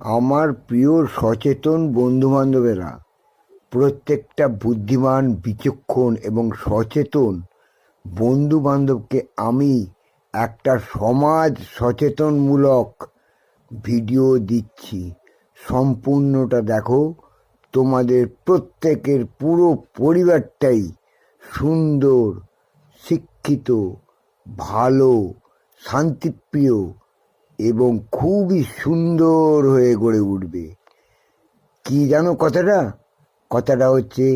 আমার প্রিয় সচেতন বন্ধুবান্ধবেরা, প্রত্যেকটা বুদ্ধিমান, বিচক্ষণ এবং সচেতন বন্ধুবান্ধবকে আমি একটা সমাজ সচেতনমূলক ভিডিও দিচ্ছি। সম্পূর্ণটা দেখো। তোমাদের প্রত্যেকের পুরো পরিবারটাই সুন্দর, শিক্ষিত, ভালো, শান্তিপ্রিয় এবং খুবই সুন্দর হয়ে গড়ে উঠবে। কি জানো কথাটা? কথাটা হচ্ছে,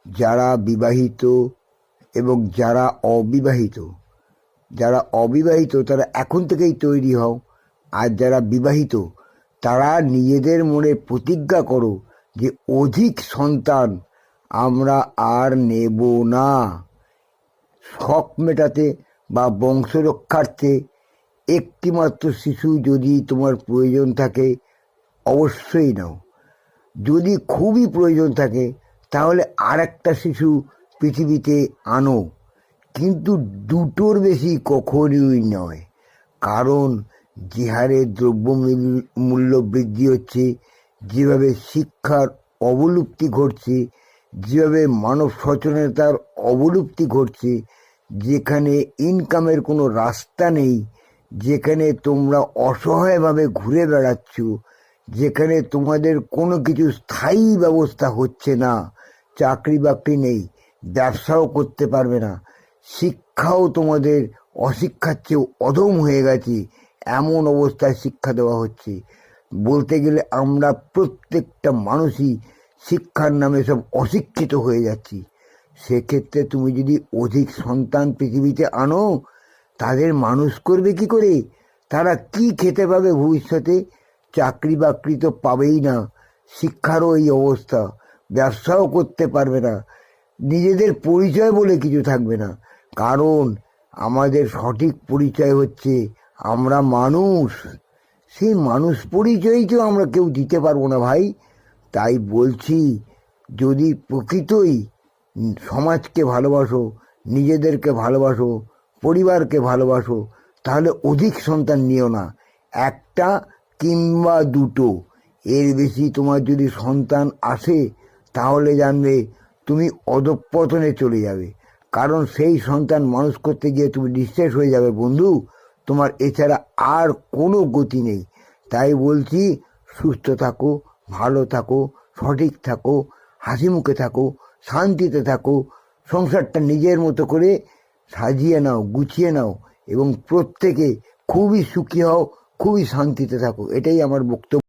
যারা বিবাহিত এবং যারা অবিবাহিত তারা এখন থেকেই তৈরি হও, আর যারা বিবাহিত তারা নিজেদের মনে প্রতিজ্ঞা করো যে অধিক সন্তান আমরা আর নেব না। শখ মেটাতে বা বংশরক্ষার্থে একটিমাত্র শিশু যদি তোমার প্রয়োজন থাকে অবশ্যই নাও। যদি খুবই প্রয়োজন থাকে তাহলে আর একটা শিশু পৃথিবীতে আনো, কিন্তু দুটোর বেশি কখনোই নয়। কারণ যে হারে দ্রব্যমূল্য বৃদ্ধি হচ্ছে, যেভাবে শিক্ষার অবলুপ্তি ঘটছে, যেভাবে মানব সচেতনতার অবলুপ্তি ঘটছে, যেখানে ইনকামের কোনো রাস্তা নেই, যেখানে তোমরা অসহায়ভাবে ঘুরে বেড়াচ্ছ, যেখানে তোমাদের কোনো কিছু স্থায়ী ব্যবস্থা হচ্ছে না, চাকরি বাকরি নেই, ব্যবসাও করতে পারবে না, শিক্ষাও তোমাদের অশিক্ষার চেয়েও অধম হয়ে গেছে, এমন অবস্থায় শিক্ষা দেওয়া হচ্ছে। বলতে গেলে আমরা প্রত্যেকটা মানুষই শিক্ষার নামে সব অশিক্ষিত হয়ে যাচ্ছি। সেক্ষেত্রে তুমি যদি অধিক সন্তান পৃথিবীতে আনো, তাদের মানুষ করবে কি করে? তারা কি খেতে পাবে ভবিষ্যতে? চাকরি বাকরি তো পাবেই না, শিক্ষারও এই অবস্থা, ব্যবসাও করতে পারবে না, নিজেদের পরিচয় বলে কিছু থাকবে না। কারণ আমাদের সঠিক পরিচয় হচ্ছে আমরা মানুষ। সেই মানুষ পরিচয়ই তো আমরা কেউ দিতে পারবো না ভাই। তাই বলছি, যদি প্রকৃতই সমাজকে ভালোবাসো, নিজেদেরকে ভালোবাসো, পরিবারকে ভালোবাসো, তাহলে অধিক সন্তান নিও না, একটা কিংবা দুটো। এর বেশি তোমার যদি সন্তান আসে তাহলে জানবে তুমি অধঃপতনে চলে যাবে। কারণ সেই সন্তান মানুষ করতে গিয়ে তুমি নিঃশেষ হয়ে যাবে বন্ধু। তোমার এছাড়া আর কোনো গতি নেই। তাই বলছি, সুস্থ থাকো, ভালো থাকো, সঠিক থাকো, হাসি মুখে থাকো, শান্তিতে থাকো, সংসারটা নিজের মতো করে সাজিয়ে নাও, গুছিয়ে নাও এবং প্রত্যেকে খুবই সুখী হও, খুবই শান্তিতে থাকো। এটাই আমার বক্তব্য।